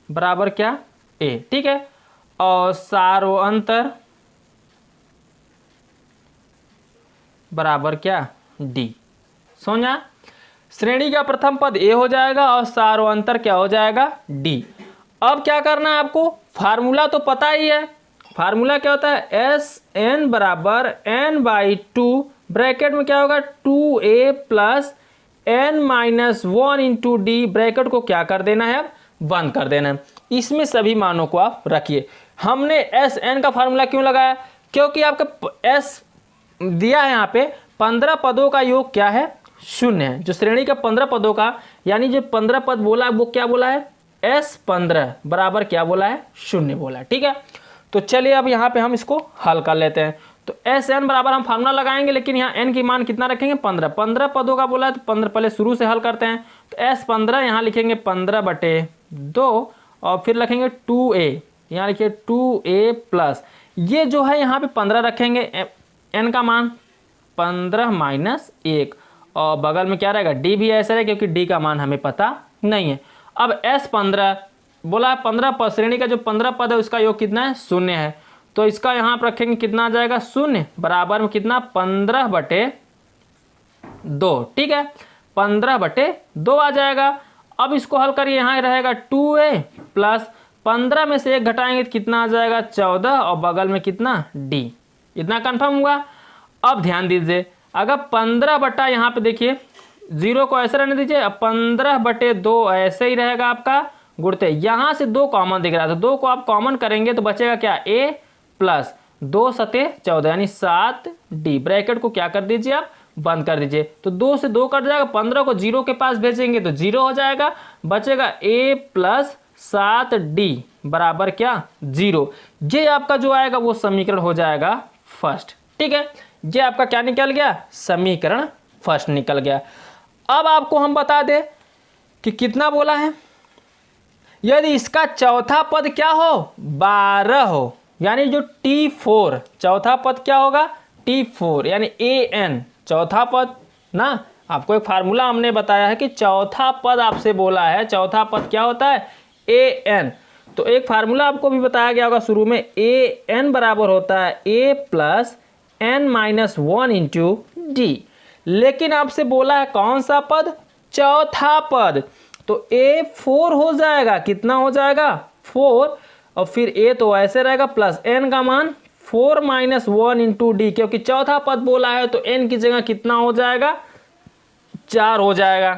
बराबर क्या ए। ठीक है, और सार्वंतर बराबर क्या डी। समझा? श्रेणी का प्रथम पद ए हो जाएगा और सार्वंतर क्या हो जाएगा, डी। अब क्या करना है आपको, फार्मूला तो पता ही है। फार्मूला क्या होता है, एस एन बराबर एन बाई टू, ब्रैकेट में क्या होगा 2a plus N minus 1 into डी, ब्रैकेट को क्या कर देना है, अब बंद कर देना है। इसमें सभी मानों को आप रखिए। हमने एस एन का फार्मूला क्यों लगाया, क्योंकि आपका एस दिया है यहाँ पे 15 पदों का योग क्या है, शून्य है। जो श्रेणी का 15 पदों का, यानी जो 15 पद बोला है वो क्या बोला है, S15 बराबर क्या बोला है, शून्य बोला है। ठीक है, तो चलिए अब यहाँ पे हम इसको हल कर लेते हैं। तो एस एन बराबर हम फार्मूला लगाएंगे, लेकिन यहाँ एन की मान कितना रखेंगे, 15। 15 पदों का बोला है तो 15 पहले शुरू से हल करते हैं। तो S15 यहाँ लिखेंगे 15/2 और फिर लिखेंगे 2a, यहाँ लिखिए 2a प्लस, ये जो है यहाँ पे 15 रखेंगे, एन का मान 15 माइनस 1, और बगल में क्या रहेगा, डी भी ऐसा है क्योंकि डी का मान हमें पता नहीं है। अब S15 बोला है 15 पद, श्रेणी का जो 15 पद है उसका योग कितना है, शून्य है। तो इसका यहाँ पर रखेंगे कितना आ जाएगा, शून्य बराबर में कितना 15/2। ठीक है, 15/2 आ जाएगा। अब इसको हल करिए, यहाँ रहेगा 2a प्लस 15 में से 1 घटाएंगे तो कितना आ जाएगा 14, और बगल में कितना d। इतना कंफर्म हुआ। अब ध्यान दीजिए, अगर 15 यहाँ पे देखिए 0 को ऐसे रहने दीजिए, अब 15/2 ऐसे ही रहेगा आपका गुणते, यहाँ से 2 कॉमन दिख रहा है तो 2 को आप कॉमन करेंगे तो बचेगा क्या, a प्लस 2 सते 14 यानी 7d, ब्रैकेट को क्या कर दीजिए आप, बंद कर दीजिए। तो 2 से 2 कट जाएगा, 15 को 0 के पास भेजेंगे तो 0 हो जाएगा, बचेगा a प्लस 7d बराबर क्या, 0। ये आपका जो आएगा वो समीकरण हो जाएगा फर्स्ट। ठीक है, ये आपका क्या निकल गया, समीकरण फर्स्ट निकल गया। अब आपको हम बता दें कि कितना बोला है, यदि इसका चौथा पद क्या हो, 12 हो, यानी जो T4 चौथा पद क्या होगा, T4 यानी AN चौथा पद ना। आपको एक फार्मूला हमने बताया है कि चौथा पद आपसे बोला है, चौथा पद क्या होता है, AN। तो एक फार्मूला आपको भी बताया गया होगा शुरू में, AN बराबर होता है A plus n minus 1 into D. लेकिन आपसे बोला है कौन सा पद, चौथा पद, तो A4 हो जाएगा, कितना हो जाएगा 4, और फिर A तो ऐसे रहेगा प्लस n का मान 4 माइनस 1 इंटू डी, क्योंकि चौथा पद बोला है तो n की जगह कितना हो जाएगा, 4 हो जाएगा।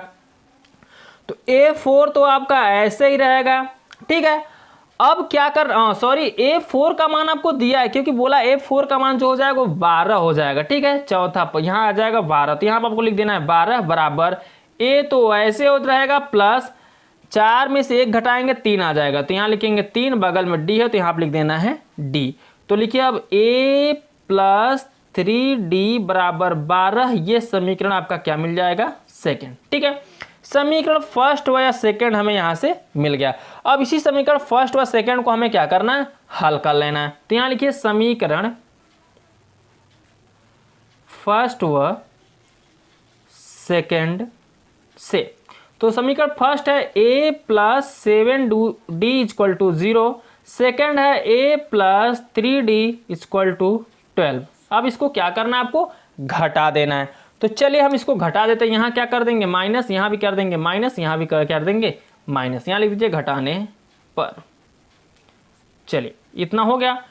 तो A4 तो आपका ऐसे ही रहेगा। ठीक है, अब क्या कर, सॉरी A4 का मान आपको दिया है क्योंकि बोला A4 का मान जो हो जाएगा वो 12 हो जाएगा। ठीक है, चौथा पर यहाँ आ जाएगा 12, तो यहाँ पर आपको लिख देना है 12 बराबर A तो ऐसे हो रहेगा प्लस 4 में से 1 घटाएंगे 3 आ जाएगा, तो यहाँ लिखेंगे 3, बगल में D है तो यहाँ पर लिख देना है D। तो लिखिए अब A प्लस 3D बराबर 12, ये समीकरण आपका क्या मिल जाएगा, सेकेंड। ठीक है, समीकरण फर्स्ट व या सेकंड हमें यहाँ से मिल गया। अब इसी समीकरण फर्स्ट व सेकंड को हमें क्या करना है, हल कर लेना है। तो यहाँ लिखिए समीकरण फर्स्ट व सेकंड से, तो समीकरण फर्स्ट है a plus 7d equal to 0, second है a plus 3d equal to 12। अब इसको क्या करना है, आपको घटा देना है। तो चलिए हम इसको घटा देते हैं, यहाँ क्या कर देंगे माइनस, यहाँ भी कर देंगे माइनस, यहाँ भी कर देंगे माइनस, यहाँ लिख दीजिए घटाने पर। चलिए इतना हो गया।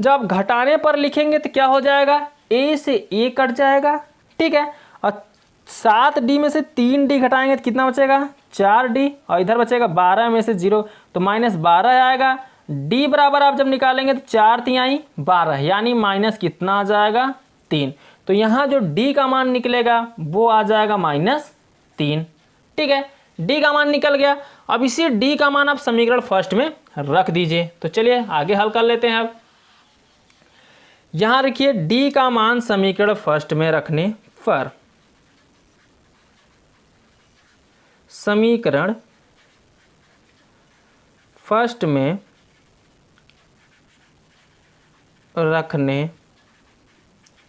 जब घटाने पर लिखेंगे तो क्या हो जाएगा, a से a कट जाएगा। ठीक है, और 7d में से 3d घटाएंगे तो कितना बचेगा, 4d, और इधर बचेगा 12 में से 0 तो माइनस 12 आएगा। d बराबर आप जब निकालेंगे तो 4 3 12, यानी माइनस कितना आ जाएगा, 3। तो यहाँ जो d का मान निकलेगा वो आ जाएगा -3। ठीक है, d का मान निकल गया। अब इसी d का मान आप समीकरण फर्स्ट में रख दीजिए। तो चलिए आगे हल कर लेते हैं। अब यहाँ रखिए d का मान समीकरण फर्स्ट में रखने पर, समीकरण फर्स्ट में रखने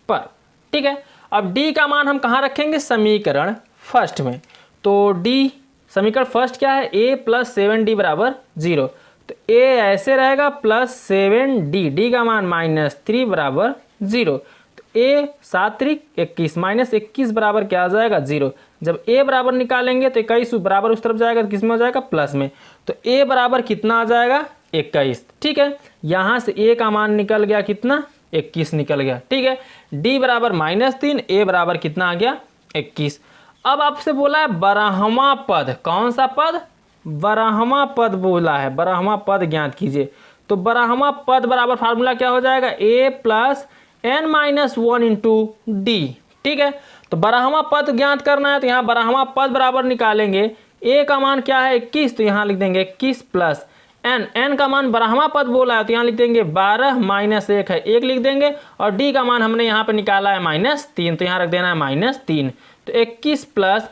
पर। ठीक है, अब d का मान हम कहाँ रखेंगे, समीकरण फर्स्ट में। तो d समीकरण फर्स्ट क्या है, a प्लस 7d बराबर 0, तो a ऐसे रहेगा प्लस 7d, d का मान -3 बराबर 0, तो a 7 त्रिक 21 माइनस 21 बराबर क्या आ जाएगा 0। जब a बराबर निकालेंगे तो 21 बराबर उस तरफ जाएगा तो किस में हो जाएगा प्लस में, तो a बराबर कितना आ जाएगा 21। ठीक है, यहाँ से a का मान निकल गया कितना 21 निकल गया। ठीक है, d बराबर -3, a बराबर कितना आ गया 21। अब आपसे बोला है बारहवां पद, कौन सा पद, बारहवां पद बोला है, बारहवां पद ज्ञात कीजिए। तो बारहवां पद बराबर फार्मूला क्या हो जाएगा a plus n minus 1 into D. ठीक है, तो बारहवां पद ज्ञात करना है तो यहाँ बारहवां पद बराबर निकालेंगे, a का मान क्या है 21 तो यहाँ लिख देंगे 21 प्लस n का मान बारहवां पद बोला है तो यहाँ लिख देंगे 12 माइनस 1 है 1 लिख देंगे, और d का मान हमने यहाँ पे निकाला है -3 तो यहाँ रख देना है -3। तो 21 प्लस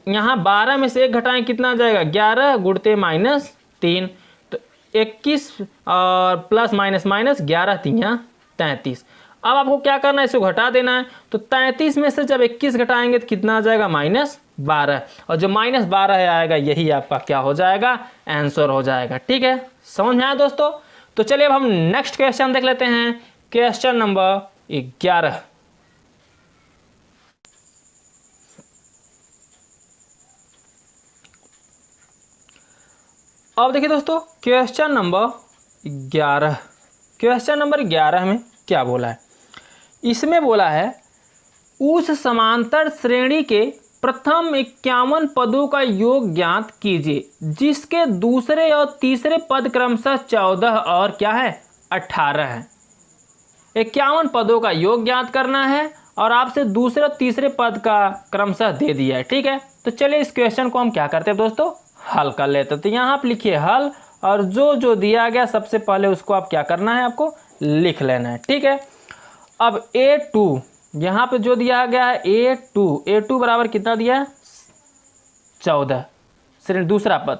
यहाँ 12 में से 1 घटाएं कितना आ जाएगा 11 गुणते -3, तो 21 और प्लस माइनस माइनस 11 3 33। अब आपको क्या करना है, इसको घटा देना है। तो 33 में से जब 21 घटाएंगे तो कितना आ जाएगा -12, और जो -12 आएगा यही आपका क्या हो जाएगा आंसर हो जाएगा। ठीक है, समझ में आया दोस्तों। तो चलिए अब हम नेक्स्ट क्वेश्चन देख लेते हैं, क्वेश्चन नंबर 11। अब देखिए दोस्तों क्वेश्चन नंबर 11, क्वेश्चन नंबर 11 में क्या बोला है, इसमें बोला है उस समांतर श्रेणी के प्रथम 51 पदों का योग ज्ञात कीजिए जिसके दूसरे और तीसरे पद क्रमशः 14 और क्या है 18 है। 51 पदों का योग ज्ञात करना है और आपसे दूसरे और तीसरे पद का क्रमशः दे दिया है। ठीक है, तो चलिए इस क्वेश्चन को हम क्या करते हैं दोस्तों, हल कर लेते हैं। तो यहाँ आप लिखिए हल, और जो जो दिया गया सबसे पहले उसको आप क्या करना है, आपको लिख लेना है। ठीक है, अब a2 यहाँ पे जो दिया गया है a2 बराबर कितना दिया है 14 श्रेणी दूसरा पद,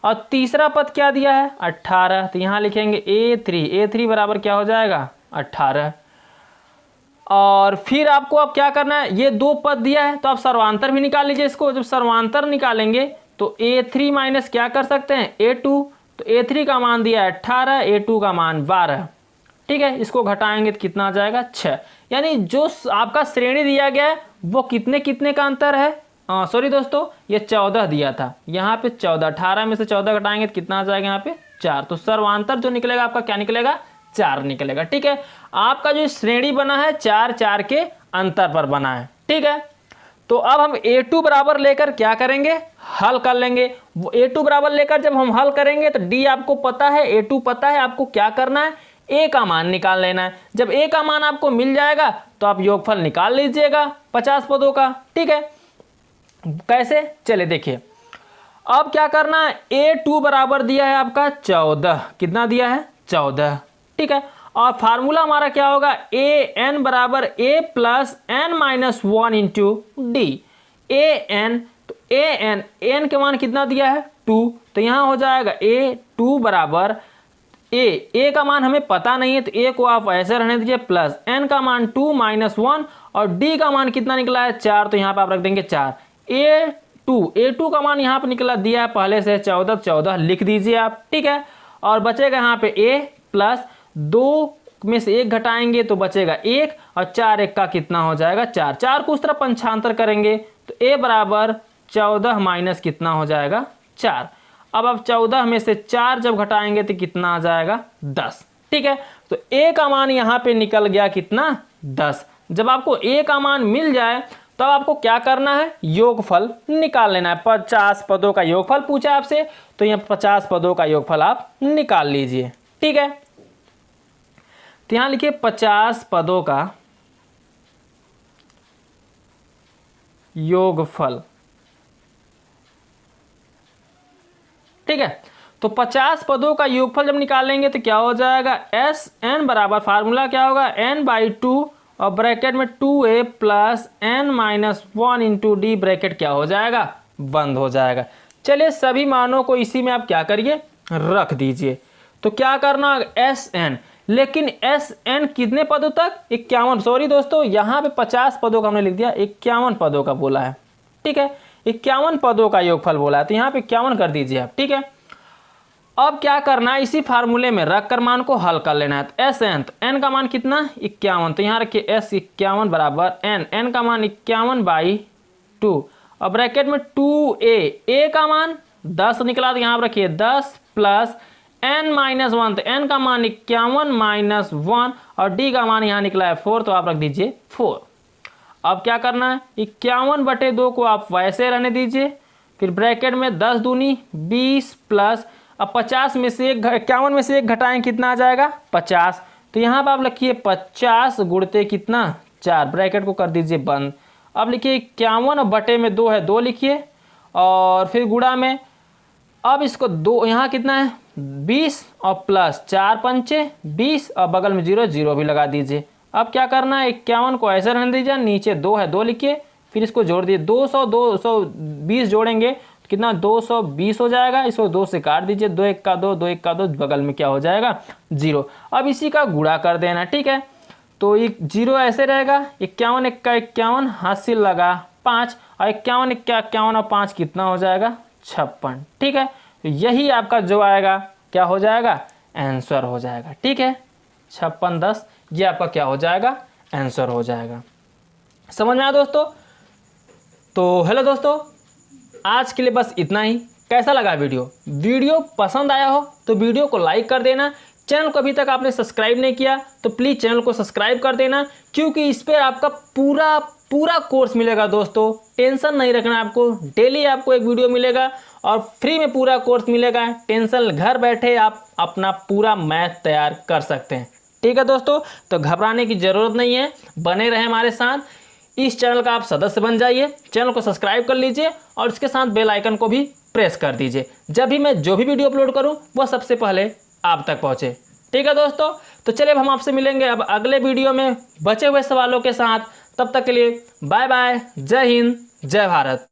और तीसरा पद क्या दिया है 18, तो यहाँ लिखेंगे a3 बराबर क्या हो जाएगा 18। और फिर आपको अब क्या करना है, ये 2 पद दिया है तो आप सर्वांतर भी निकाल लीजिए इसको। जब सर्वांतर निकालेंगे तो a3 माइनस क्या कर सकते हैं a2, तो a3 का मान दिया है 18, a2 का मान 12। ठीक है, इसको घटाएंगे तो कितना आ जाएगा 6, यानी जो आपका श्रेणी दिया गया है वो कितने कितने का अंतर है, सॉरी दोस्तों ये 14 दिया था, यहाँ पे 14, 18 में से 14 घटाएंगे तो कितना आ जाएगा यहाँ पे 4, तो सर्वांतर जो निकलेगा आपका क्या निकलेगा 4 निकलेगा। ठीक है, आपका जो श्रेणी बना है 4 के अंतर पर बना है। ठीक है, तो अब हम a2 बराबर लेकर क्या करेंगे, हल कर लेंगे। a2 बराबर लेकर जब हम हल करेंगे तो d आपको पता है, a2 पता है, आपको क्या करना है a का मान निकाल लेना है। जब a का मान आपको मिल जाएगा तो आप योगफल निकाल लीजिएगा 50 पदों का। ठीक है, कैसे, चले देखिए। अब क्या करना है, a2 बराबर दिया है आपका 14, कितना दिया है 14। ठीक है, और फार्मूला हमारा क्या होगा an बराबर a plus n minus 1 into D. an, तो an के मान कितना दिया है 2, तो यहाँ हो जाएगा a2 बराबर a का मान हमें पता नहीं है तो a को आप ऐसे रहने दीजिए, प्लस n का मान 2 माइनस 1, और d का मान कितना निकला है 4, तो यहाँ पे आप रख देंगे 4। a2 का मान यहाँ पे निकला दिया है पहले से 14 लिख दीजिए आप। ठीक है, और बचेगा यहाँ पे a प्लस 2 में से 1 घटाएंगे तो बचेगा 1, और 4 1 का कितना हो जाएगा 4 को उस तरह पंचांतर करेंगे तो a बराबर 14 माइनस कितना हो जाएगा 4। अब आप 14 में से 4 जब घटाएंगे तो कितना आ जाएगा 10। ठीक है, तो a का मान यहाँ पे निकल गया कितना 10। जब आपको a का मान मिल जाए तो आपको क्या करना है, योगफल निकाल लेना है। 50 पदों का योगफल पूछा आपसे, तो यहाँ 50 पदों का योगफल आप निकाल लीजिए। ठीक है, तो यहाँ लिखिए 50 पदों का योगफल। ठीक है, तो 50 पदों का योगफल जब निकालेंगे तो क्या हो जाएगा SN बराबर फार्मूला क्या होगा n/2 और ब्रैकेट में 2a plus n minus 1 into डी, ब्रैकेट क्या हो जाएगा बंद हो जाएगा। चलिए सभी मानों को इसी में आप क्या करिए रख दीजिए। तो क्या करना SN, लेकिन SN कितने पदों तक 51, सॉरी दोस्तों यहाँ पे 50 पदों का हमने लिख दिया, 51 पदों का बोला है। ठीक है, 51 पदों का योगफल बोला है तो यहाँ पे 51 कर दीजिए आप। ठीक है, अब क्या करना है, इसी फार्मूले में रख कर मान को हल कर लेना है। तो एस एन, तो एन का मान कितना 51, तो यहाँ रखिए एस 51 बराबर एन, एन का मान 51/2 और ब्रैकेट में 2a, a का मान 10 निकला तो यहाँ रखिए 10 प्लस n-1, तो n का मान 51-1 और d का मान यहाँ निकला है 4, तो आप रख दीजिए 4। अब क्या करना है, 51/2 को आप वैसे रहने दीजिए, फिर ब्रैकेट में 10 दूनी 20 प्लस, अब 50 में से 51 में से 1 घटाएं कितना आ जाएगा 50, तो यहाँ पर आप लिखिए 50 गुणते कितना 4, ब्रैकेट को कर दीजिए बंद। अब लिखिए 51/2 है 2 लिखिए और फिर गुणा में, अब इसको 2 यहाँ कितना है 20 और प्लस 4 पंचे 20 और बगल में 0 0 भी लगा दीजिए। अब क्या करना है, 51 को ऐसे रहने दीजिए, नीचे 2 है 2 लिखिए, फिर इसको जोड़ दिए 220 जोड़ेंगे तो कितना 220 हो जाएगा, इसको 2 से काट दीजिए, 2 1 का 2, 2 1 का 2, बगल में क्या हो जाएगा 0। अब इसी का गुणा कर देना, ठीक है, तो ये 0 ऐसे रहेगा, 51 1 का 51, हासिल लगा 5 और 51 1 का 51 और 5 कितना हो जाएगा 56, ठीक है। तो यही आपका जो आएगा क्या हो जाएगा आंसर हो जाएगा, ठीक है, 56 10 ये आपका क्या हो जाएगा आंसर हो जाएगा। समझ में आया दोस्तों? तो हेलो दोस्तों, आज के लिए बस इतना ही। कैसा लगा वीडियो पसंद आया हो तो वीडियो को लाइक कर देना, चैनल को अभी तक आपने सब्सक्राइब नहीं किया तो प्लीज़ चैनल को सब्सक्राइब कर देना, क्योंकि इस पर आपका पूरा कोर्स मिलेगा दोस्तों। टेंशन नहीं रखना, आपको डेली आपको एक वीडियो मिलेगा और फ्री में पूरा कोर्स मिलेगा। टेंशन घर बैठे आप अपना पूरा मैथ तैयार कर सकते हैं, ठीक है दोस्तों। तो घबराने की ज़रूरत नहीं है, बने रहे हमारे साथ। इस चैनल का आप सदस्य बन जाइए, चैनल को सब्सक्राइब कर लीजिए और इसके साथ बेल आइकन को भी प्रेस कर दीजिए, जब भी मैं जो भी वीडियो अपलोड करूं वह सबसे पहले आप तक पहुंचे, ठीक है दोस्तों। तो चलिए अब हम आपसे मिलेंगे अब अगले वीडियो में बचे हुए सवालों के साथ। तब तक के लिए बाय बाय, जय हिंद, जय भारत।